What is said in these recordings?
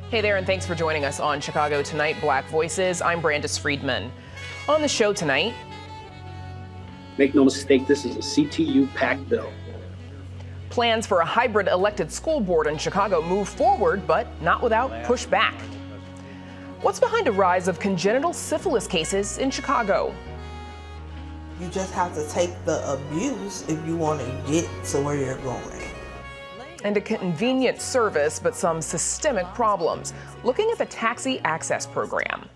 Hey there, and thanks for joining us on Chicago Tonight, Black Voices. I'm Brandis Friedman. On the show tonight, make no mistake, this is a CTU-packed bill. Plans for a hybrid elected school board in Chicago move forward, but not without pushback. What's behind a rise of congenital syphilis cases in Chicago? You just have to take the abuse if you want to get to where you're going. And a convenient service, but some systemic problems. Looking at the taxi access program.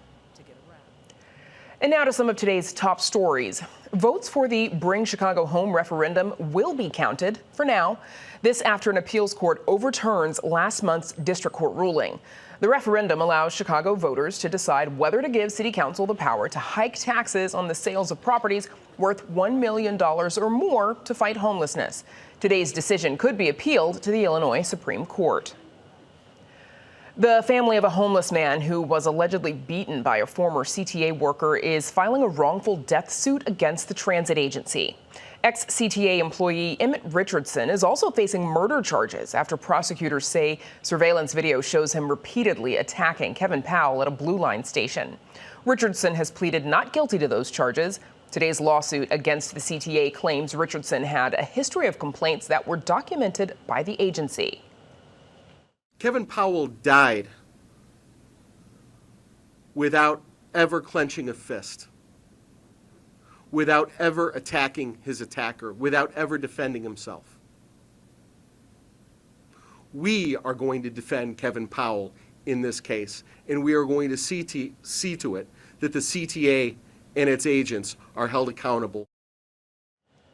And now to some of today's top stories. Votes for the Bring Chicago Home referendum will be counted for now. This after an appeals court overturns last month's district court ruling. The referendum allows Chicago voters to decide whether to give City Council the power to hike taxes on the sales of properties worth $1 million or more to fight homelessness. Today's decision could be appealed to the Illinois Supreme Court. The family of a homeless man who was allegedly beaten by a former CTA worker is filing a wrongful death suit against the transit agency. Ex-CTA employee Emmett Richardson is also facing murder charges after prosecutors say surveillance video shows him repeatedly attacking Kevin Powell at a Blue Line station. Richardson has pleaded not guilty to those charges. Today's lawsuit against the CTA claims Richardson had a history of complaints that were documented by the agency. Kevin Powell died without ever clenching a fist, without ever attacking his attacker, without ever defending himself. We are going to defend Kevin Powell in this case, and we are going to see to it that the CTA and its agents are held accountable.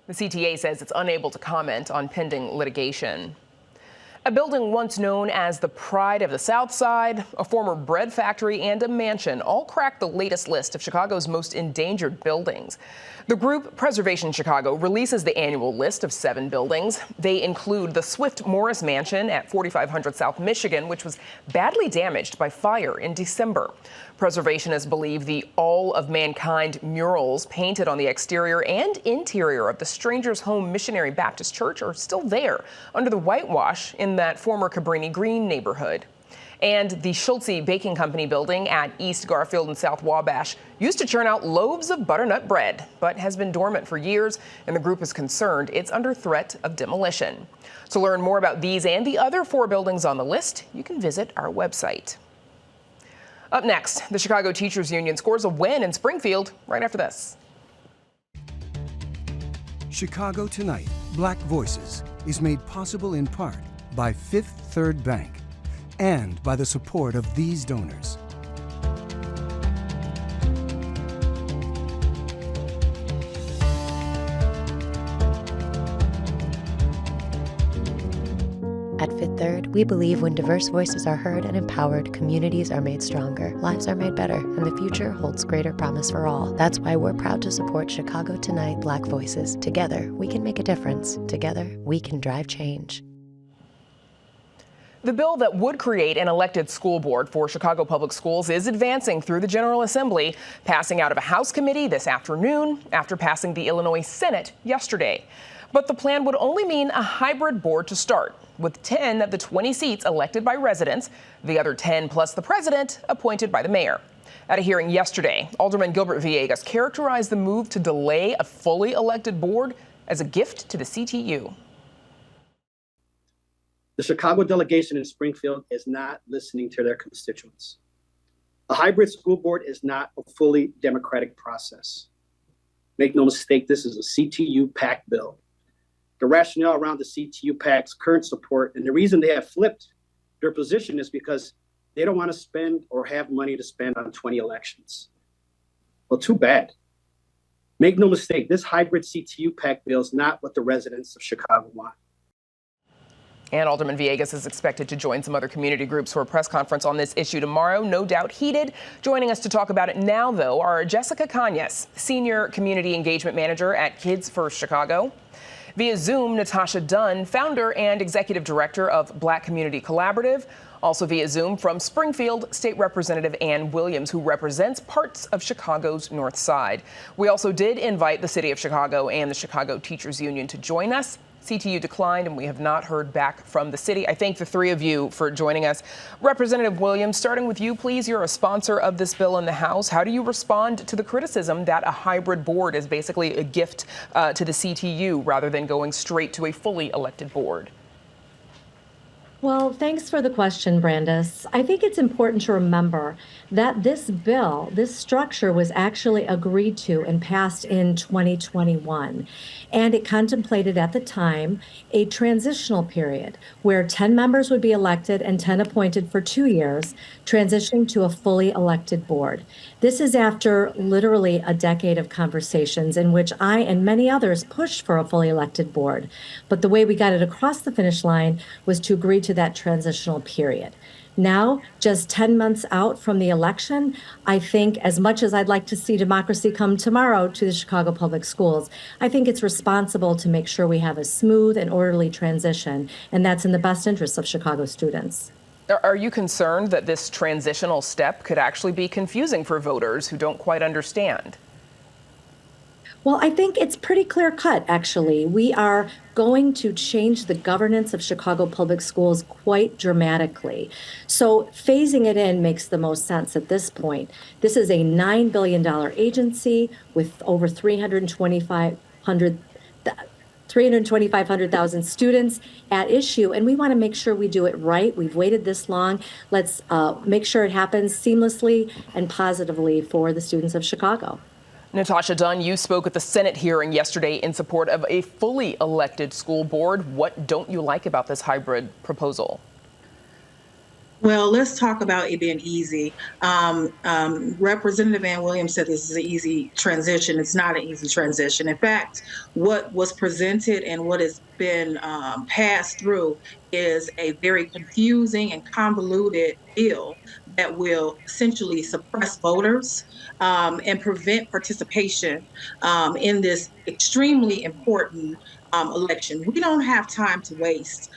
The CTA says it's unable to comment on pending litigation. A building once known as the Pride of the South Side, a former bread factory, and a mansion all cracked the latest list of Chicago's most endangered buildings. The group Preservation Chicago releases the annual list of 7 buildings. They include the Swift Morris Mansion at 4500 South Michigan, which was badly damaged by fire in December. Preservationists believe the All of Mankind murals painted on the exterior and interior of the Strangers Home Missionary Baptist Church are still there under the whitewash in that former Cabrini Green neighborhood. And the Schultze Baking Company building at East Garfield and South Wabash used to churn out loaves of butternut bread, but has been dormant for years, and the group is concerned it's under threat of demolition. To learn more about these and the other 4 buildings on the list, you can visit our website. Up next, the Chicago Teachers Union scores a win in Springfield right after this. Chicago Tonight, Black Voices is made possible in part by Fifth Third Bank and by the support of these donors. At Fifth Third, we believe when diverse voices are heard and empowered, communities are made stronger, lives are made better, and the future holds greater promise for all. That's why we're proud to support Chicago Tonight Black Voices. Together, we can make a difference. Together, we can drive change. The bill that would create an elected school board for Chicago Public Schools is advancing through the General Assembly, passing out of a House committee this afternoon after passing the Illinois Senate yesterday. But the plan would only mean a hybrid board to start, with 10 of the 20 seats elected by residents, the other 10 plus the president appointed by the mayor. At a hearing yesterday, Alderman Gilbert Villegas characterized the move to delay a fully elected board as a gift to the CTU. The Chicago delegation in Springfield is not listening to their constituents. A hybrid school board is not a fully democratic process. Make no mistake, this is a CTU-packed bill. The rationale around the CTU-PAC's current support and the reason they have flipped their position is because they don't want to spend or have money to spend on 20 elections. Well, too bad. Make no mistake, this hybrid CTU-PAC bill is not what the residents of Chicago want. And Alderman Villegas is expected to join some other community groups for a press conference on this issue tomorrow, no doubt heated. Joining us to talk about it now, though, are Jessica Cañas, Senior Community Engagement Manager at Kids First Chicago. Via Zoom, Natasha Dunn, founder and executive director of Black Community Collaborative. Also via Zoom from Springfield, State Representative Ann Williams, who represents parts of Chicago's North Side. We also did invite the City of Chicago and the Chicago Teachers Union to join us. CTU declined, and we have not heard back from the city. I thank the three of you for joining us. Representative Williams, starting with you, please. You're a sponsor of this bill in the House. How do you respond to the criticism that a hybrid board is basically a gift to the CTU rather than going straight to a fully elected board? Well, thanks for the question, Brandis. I think it's important to remember that this bill, this structure was actually agreed to and passed in 2021. And it contemplated at the time a transitional period where 10 members would be elected and 10 appointed for 2 years, transitioning to a fully elected board. This is after literally a decade of conversations in which I and many others pushed for a fully elected board. But the way we got it across the finish line was to agree to that transitional period. Now, just 10 months out from the election, I think as much as I'd like to see democracy come tomorrow to the Chicago Public Schools, I think it's responsible to make sure we have a smooth and orderly transition, and that's in the best interest of Chicago students. Are you concerned that this transitional step could actually be confusing for voters who don't quite understand? Well, I think it's pretty clear cut, actually. We are going to change the governance of Chicago Public Schools quite dramatically. So phasing it in makes the most sense at this point. This is a $9 billion agency with over 325,000 students at issue, and we want to make sure we do it right. We've waited this long. Let's make sure it happens seamlessly and positively for the students of Chicago. Natasha Dunn, you spoke at the Senate hearing yesterday in support of a fully elected school board. What don't you like about this hybrid proposal? Well, let's talk about it being easy. Representative Ann Williams said this is an easy transition. It's not an easy transition. In fact, what was presented and what has been passed through is a very confusing and convoluted bill that will essentially suppress voters and prevent participation in this extremely important election. We don't have time to waste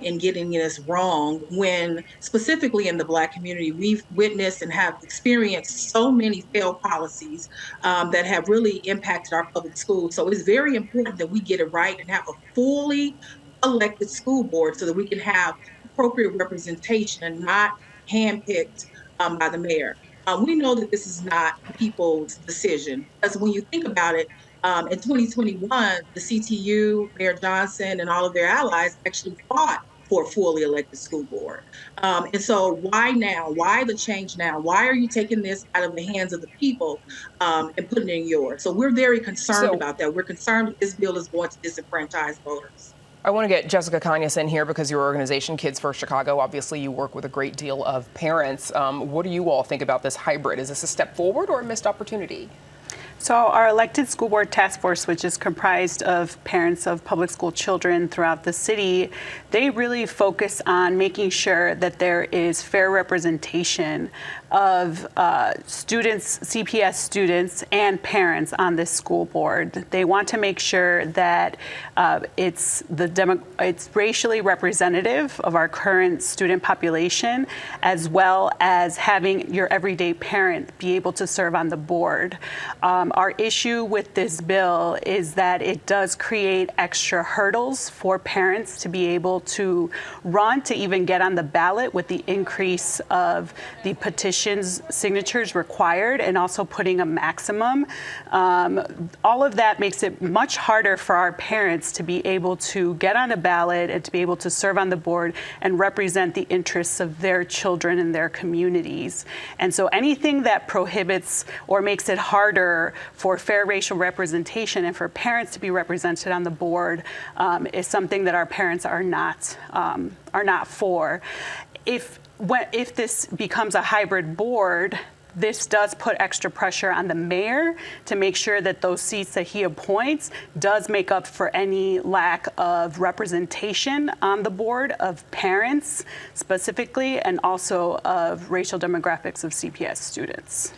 in getting this wrong when, specifically in the Black community, we've witnessed and have experienced so many failed policies that have really impacted our public schools. So it's very important that we get it right and have a fully elected school board so that we can have appropriate representation and not handpicked by the mayor. We know that this is not people's decision, because when you think about it, in 2021, the CTU, Mayor Johnson, and all of their allies actually fought for a fully elected school board. And so why now? Why the change now? Why are you taking this out of the hands of the people and putting it in yours? So we're very concerned about that. We're concerned that this bill is going to disenfranchise voters. I want to get Jessica Kanyas in here because your organization, Kids for Chicago, obviously you work with a great deal of parents. What do you all think about this hybrid? Is this a step forward or a missed opportunity? So our elected school board task force, which is comprised of parents of public school children throughout the city, they really focus on making sure that there is fair representation of students, CPS students, and parents on this school board. They want to make sure that it's racially representative of our current student population, as well as having your everyday parent be able to serve on the board. Our issue with this bill is that it does create extra hurdles for parents to be able to run to even get on the ballot with the increase of the petitions signatures required and also putting a maximum. All of that makes it much harder for our parents to be able to get on a ballot and to be able to serve on the board and represent the interests of their children and their communities. And so anything that prohibits or makes it harder for fair racial representation and for parents to be represented on the board is something that our parents are not for. If this becomes a hybrid board, this does put extra pressure on the mayor to make sure that those seats that he appoints does make up for any lack of representation on the board of parents specifically, and also of racial demographics of CPS students.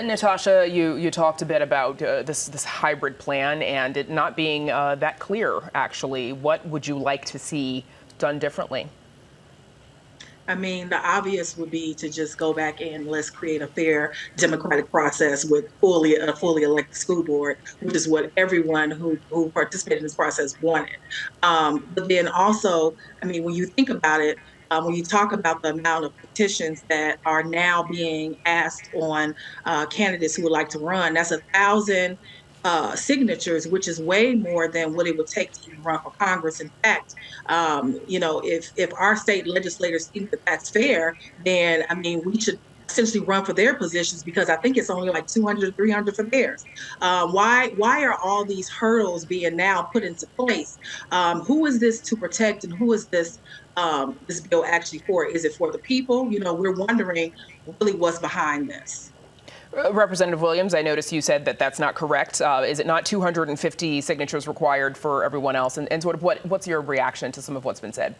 Natasha, you talked a bit about this hybrid plan and it not being that clear, actually. What would you like to see done differently? I mean, the obvious would be to just go back and let's create a fair democratic process with a fully elected school board, which is what everyone who participated in this process wanted. But then also, I mean, when you think about it, when you talk about the amount of petitions that are now being asked on candidates who would like to run, that's 1,000 signatures, which is way more than what it would take to even run for Congress. In fact, if our state legislators think that that's fair, then I mean, we should essentially run for their positions, because I think it's only like 200, 300 for theirs. Why are all these hurdles being now put into place? Who is this to protect, and who is this bill actually for? Is it for the people? We're wondering really what's behind this. Representative Williams, I noticed you said that that's not correct. Is it not 250 signatures required for everyone else? And sort of what's your reaction to some of what's been said?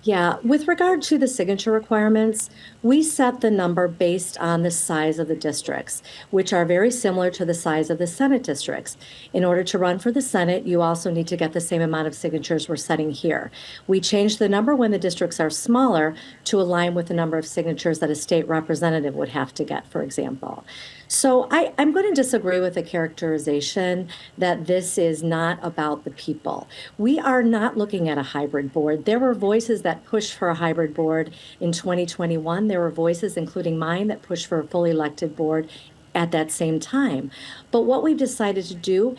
Yeah, with regard to the signature requirements, we set the number based on the size of the districts, which are very similar to the size of the Senate districts. In order to run for the Senate, you also need to get the same amount of signatures we're setting here. We change the number when the districts are smaller to align with the number of signatures that a state representative would have to get, for example. So I'm going to disagree with the characterization that this is not about the people. We are not looking at a hybrid board. There were voices that pushed for a hybrid board in 2021. There were voices, including mine, that pushed for a fully elected board at that same time. But what we've decided to do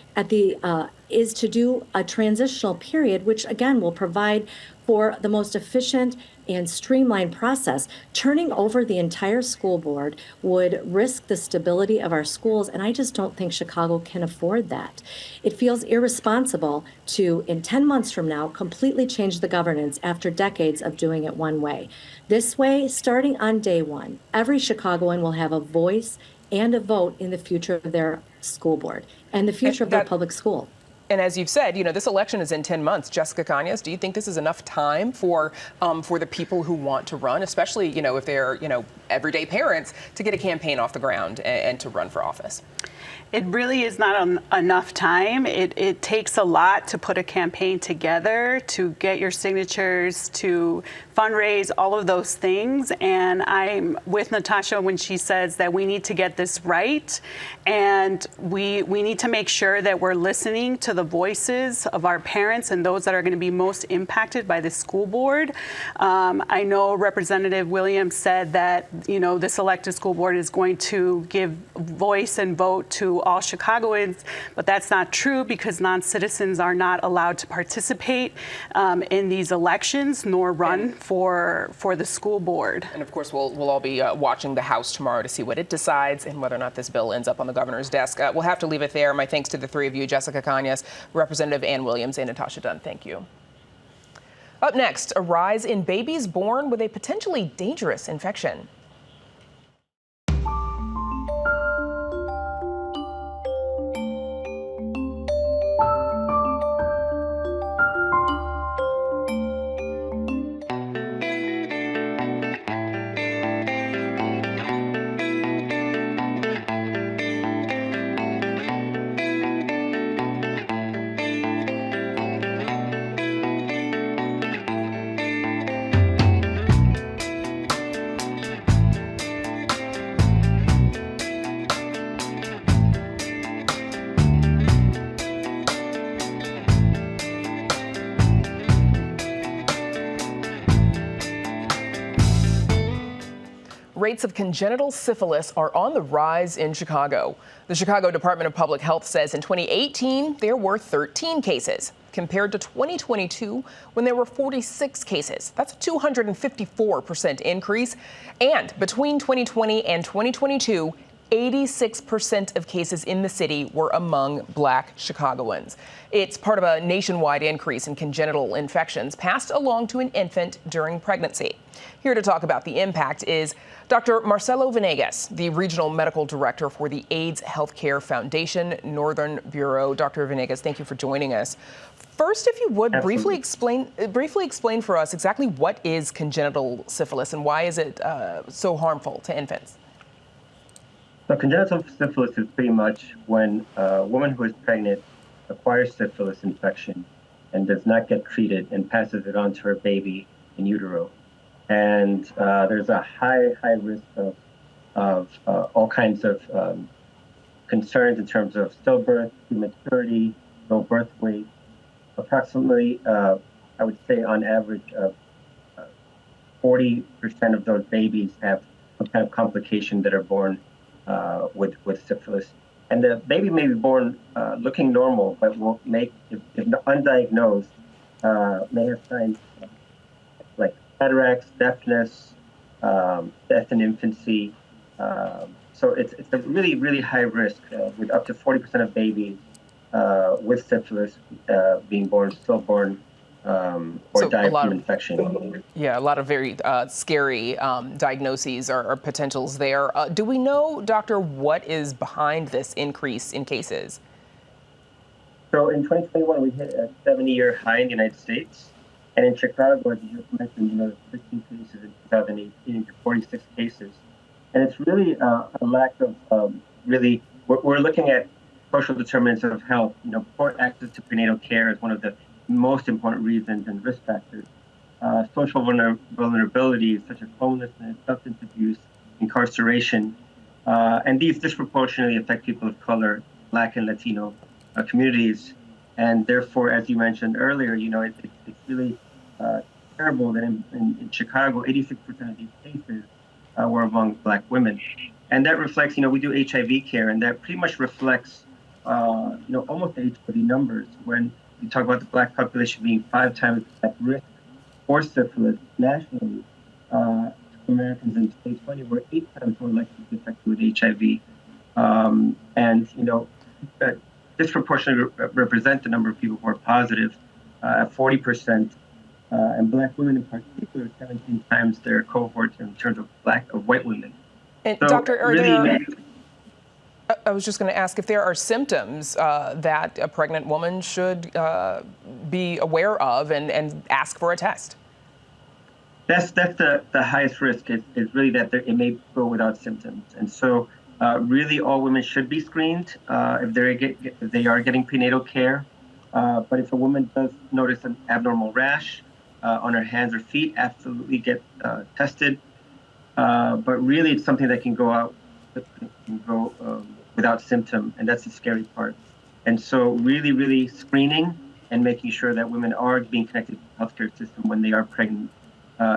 is to do a transitional period, which again will provide for the most efficient and streamlined process. Turning over the entire school board would risk the stability of our schools, and I just don't think Chicago can afford that. It feels irresponsible to, in 10 months from now, completely change the governance after decades of doing it one way. This way, starting on day one, every Chicagoan will have a voice and a vote in the future of their school board and the future of their public school. And as you've said, this election is in 10 months. Jessica Cañas, do you think this is enough time for the people who want to run, especially, if they're, everyday parents, to get a campaign off the ground and to run for office? It really is not enough time. It takes a lot to put a campaign together, to get your signatures, to fundraise, all of those things. And I'm with Natasha when she says that we need to get this right. And we need to make sure that we're listening to the voices of our parents and those that are going to be most impacted by the school board. I know Representative Williams said that, this elected school board is going to give voice and vote to all Chicagoans, but that's not true, because non-citizens are not allowed to participate in these elections nor run for the school board. And of course, we'll all be watching the House tomorrow to see what it decides and whether or not this bill ends up on the governor's desk. We'll have to leave it there. My thanks to the three of you, Jessica Cañas, Representative Ann Williams, and Natasha Dunn. Thank you. Up next, a rise in babies born with a potentially dangerous infection. Rates of congenital syphilis are on the rise in Chicago. The Chicago Department of Public Health says in 2018, there were 13 cases, compared to 2022, when there were 46 cases. That's a 254% increase. And between 2020 and 2022, 86% of cases in the city were among Black Chicagoans. It's part of a nationwide increase in congenital infections passed along to an infant during pregnancy. Here to talk about the impact is Dr. Marcelo Venegas, the Regional Medical Director for the AIDS Healthcare Foundation Northern Bureau. Dr. Venegas, thank you for joining us. First, if you would briefly explain for us exactly what is congenital syphilis and why is it so harmful to infants? So congenital syphilis is pretty much when a woman who is pregnant acquires syphilis infection and does not get treated and passes it on to her baby in utero. And there's a high risk of all kinds of concerns in terms of stillbirth, prematurity, low birth weight. Approximately, I would say on average, 40% of those babies have some kind of complication that are born with syphilis. And the baby may be born looking normal, but will make, if undiagnosed, may have signs like cataracts, deafness, death in infancy. So it's a really high risk with up to 40% of babies with syphilis being born stillborn or die from infection. Yeah, a lot of very scary diagnoses or potentials there. Do we know, doctor, what is behind this increase in cases? So in 2021, we hit a 70-year high in the United States. And in Chicago, as you just mentioned, 15 cases in 2018 to 46 cases. And it's really a lack of really, we're looking at social determinants of health. Poor access to prenatal care is one of the most important reasons and risk factors. Social vulnerabilities such as homelessness, substance abuse, incarceration, and these disproportionately affect people of color, Black and Latino communities. And therefore, as you mentioned earlier, it's really terrible that in Chicago, 86% of these cases were among Black women. And that reflects, we do HIV care, and that pretty much reflects, almost the HIV numbers. When you talk about the Black population being 5 times at risk for syphilis nationally, Americans in 2020 were 8 times more likely to be affected with HIV. And, disproportionately represent the number of people who are positive at 40%, and Black women in particular, 17 times their cohort in terms of white women. And so Doctor, really, I was just going to ask if there are symptoms that a pregnant woman should be aware of and ask for a test. That's the highest risk is really that it may go without symptoms. And so really all women should be screened if they are getting prenatal care. But if a woman does notice an abnormal rash on her hands or feet, absolutely get tested. But really it's something that can go without symptom, and that's the scary part. And so really screening and making sure that women are being connected to the healthcare system when they are pregnant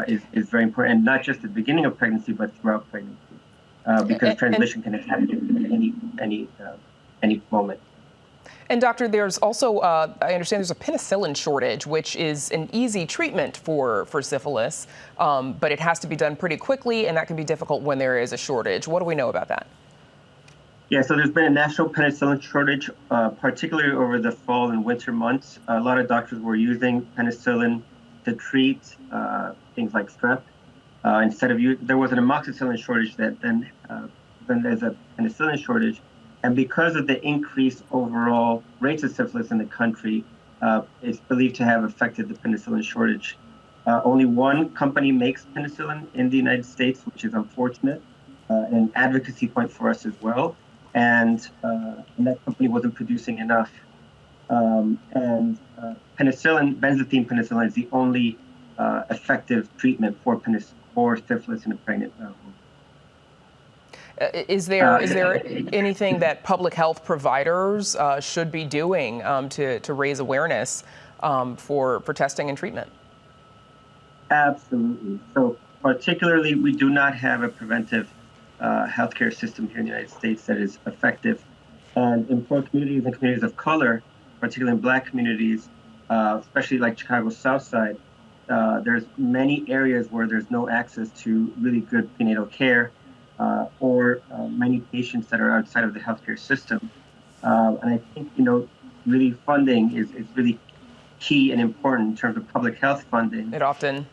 is very important, and not just at the beginning of pregnancy, but throughout pregnancy, because transmission can happen at any moment. And doctor, there's also, I understand there's a penicillin shortage, which is an easy treatment for syphilis, but it has to be done pretty quickly, and that can be difficult when there is a shortage. What do we know about that? Yeah, so there's been a national penicillin shortage, particularly over the fall and winter months. A lot of doctors were using penicillin to treat things like strep. There was an amoxicillin shortage then there's a penicillin shortage. And because of the increased overall rates of syphilis in the country, it's believed to have affected the penicillin shortage. Only one company makes penicillin in the United States, which is unfortunate, and an advocacy point for us as well. And that company wasn't producing enough. Benzathine penicillin is the only effective treatment for syphilis in a pregnant woman. Is there anything that public health providers should be doing to raise awareness for testing and treatment? Absolutely. So particularly, we do not have a preventive healthcare system here in the United States that is effective. And in poor communities and communities of color, particularly in Black communities, especially like Chicago's South Side, there's many areas where there's no access to really good prenatal care, or many patients that are outside of the healthcare system. And I think, really funding is really key and important in terms of public health funding. It often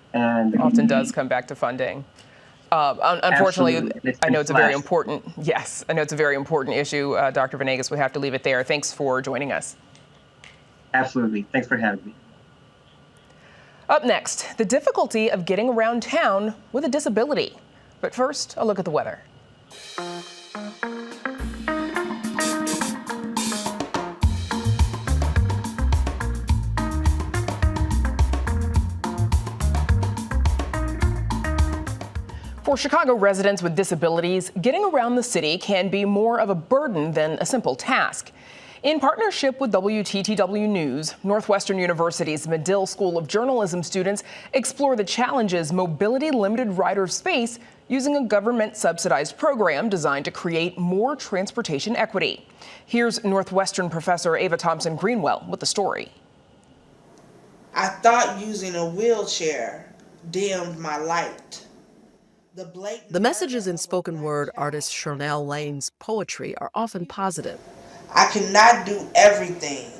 does come back to funding. Unfortunately, I know it's a very important, I know it's a very important issue. Dr. Venegas, we have to leave it there. Thanks for joining us. Absolutely. Thanks for having me. Up next, the difficulty of getting around town with a disability. But first, a look at the weather. For Chicago residents with disabilities, getting around the city can be more of a burden than a simple task. In partnership with WTTW News, Northwestern University's Medill School of Journalism students explore the challenges mobility-limited riders face using a government-subsidized program designed to create more transportation equity. Here's Northwestern professor Ava Thompson-Greenwell with the story. I thought using a wheelchair dimmed my light. The messages in spoken word artist Chanel Lane's poetry are often positive. I cannot do everything,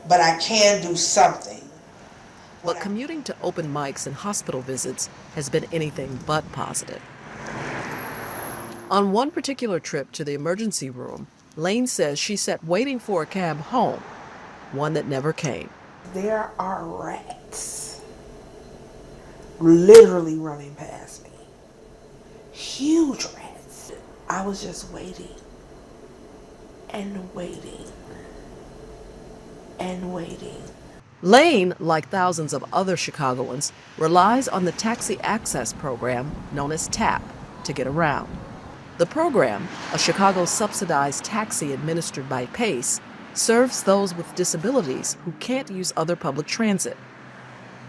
but I can do something. But commuting to open mics and hospital visits has been anything but positive. On one particular trip to the emergency room, Lane says she sat waiting for a cab home, one that never came. There are rats literally running past me. Huge rats. I was just waiting and waiting and waiting. Lane, like thousands of other Chicagoans, relies on the taxi access program known as TAP to get around. The program, a Chicago subsidized taxi administered by PACE, serves those with disabilities who can't use other public transit.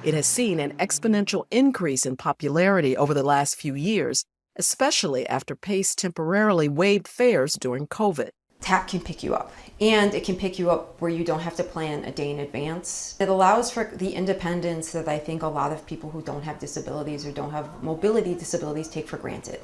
It has seen an exponential increase in popularity over the last few years, especially after PACE temporarily waived fares during COVID. TAP can pick you up, and it can pick you up where you don't have to plan a day in advance. It allows for the independence that I think a lot of people who don't have disabilities or don't have mobility disabilities take for granted.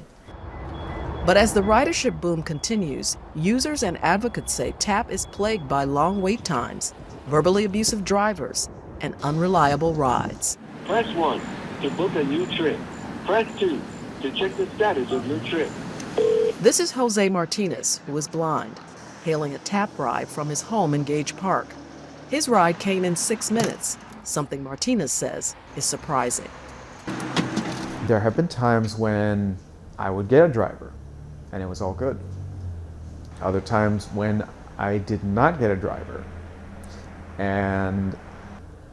But as the ridership boom continues, users and advocates say TAP is plagued by long wait times, verbally abusive drivers, and unreliable rides. Press 1 to book a new trip. Press 2 to check the status of your trip. This is Jose Martinez, who is blind, hailing a TAP ride from his home in Gage Park. His ride came in 6 minutes, something Martinez says is surprising. There have been times when I would get a driver and it was all good. Other times when I did not get a driver and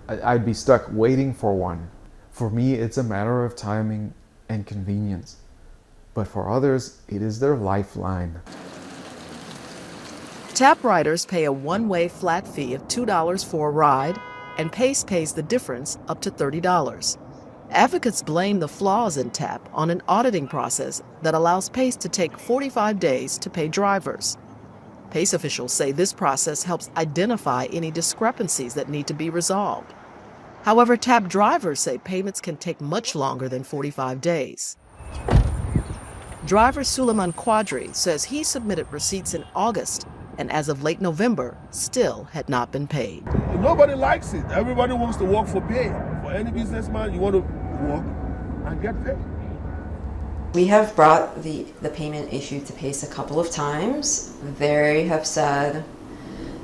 I'd be stuck waiting for one. For me, it's a matter of timing and convenience. But for others, it is their lifeline. TAP riders pay a one-way flat fee of $2 for a ride, and PACE pays the difference up to $30. Advocates blame the flaws in TAP on an auditing process that allows PACE to take 45 days to pay drivers. PACE officials say this process helps identify any discrepancies that need to be resolved. However, TAP drivers say payments can take much longer than 45 days. Driver Suleiman Quadri says he submitted receipts in August and as of late November still had not been paid. Nobody likes it. Everybody wants to work for pay. For any businessman, you want to work and get paid. We have brought the payment issue to PACE a couple of times. They have said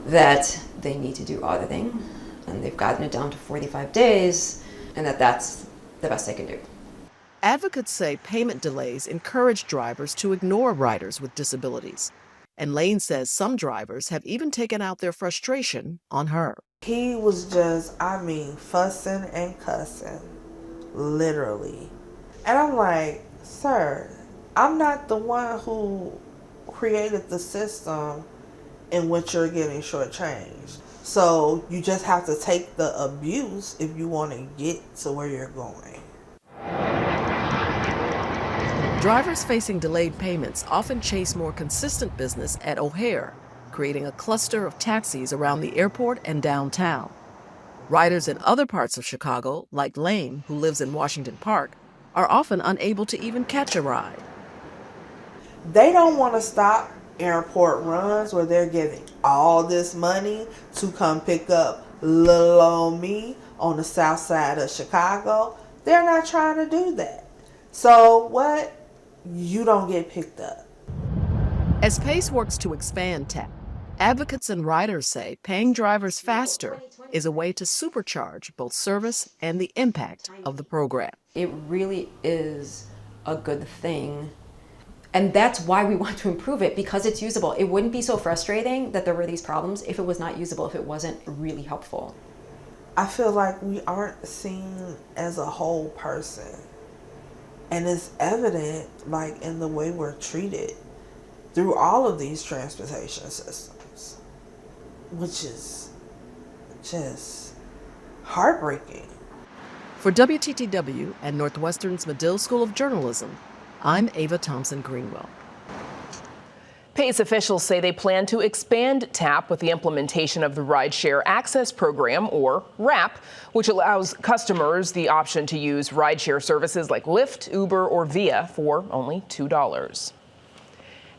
that they need to do auditing, and they've gotten it down to 45 days, and that's the best they can do. Advocates say payment delays encourage drivers to ignore riders with disabilities. And Lane says some drivers have even taken out their frustration on her. He was just, fussing and cussing, literally. And I'm like, sir, I'm not the one who created the system in which you're getting shortchanged. So you just have to take the abuse if you want to get to where you're going. Drivers facing delayed payments often chase more consistent business at O'Hare, creating a cluster of taxis around the airport and downtown. Riders in other parts of Chicago, like Lane, who lives in Washington Park, are often unable to even catch a ride. They don't want to stop airport runs where they're giving all this money to come pick up little old me on the south side of Chicago. They're not trying to do that. So what? You don't get picked up. As PACE works to expand TAP, advocates and riders say paying drivers faster is a way to supercharge both service and the impact of the program. It really is a good thing. And that's why we want to improve it, because it's usable. It wouldn't be so frustrating that there were these problems if it was not usable, if it wasn't really helpful. I feel like we aren't seen as a whole person. And it's evident, like, in the way we're treated through all of these transportation systems, which is just heartbreaking. For WTTW and Northwestern's Medill School of Journalism, I'm Ava Thompson Greenwell. Pace officials say they plan to expand TAP with the implementation of the Rideshare Access Program, or RAP, which allows customers the option to use rideshare services like Lyft, Uber, or Via for only $2.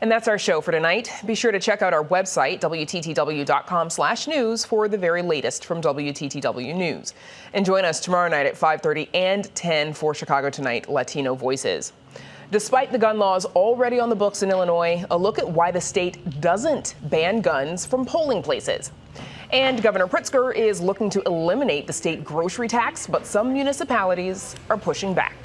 And that's our show for tonight. Be sure to check out our website, WTTW.com/news, for the very latest from WTTW News. And join us tomorrow night at 5:30 and 10 for Chicago Tonight Latino Voices. Despite the gun laws already on the books in Illinois, a look at why the state doesn't ban guns from polling places. And Governor Pritzker is looking to eliminate the state grocery tax, but some municipalities are pushing back.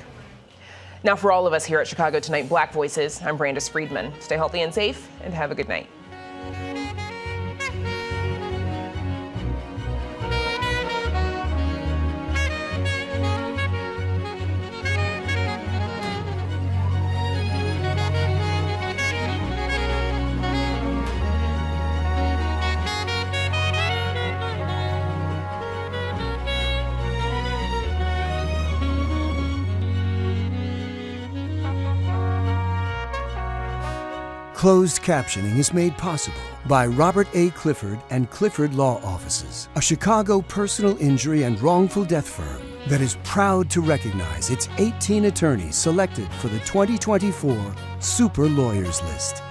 Now, for all of us here at Chicago Tonight Black Voices, I'm Brandis Friedman. Stay healthy and safe, and have a good night. Closed captioning is made possible by Robert A. Clifford and Clifford Law Offices, a Chicago personal injury and wrongful death firm that is proud to recognize its 18 attorneys selected for the 2024 Super Lawyers List.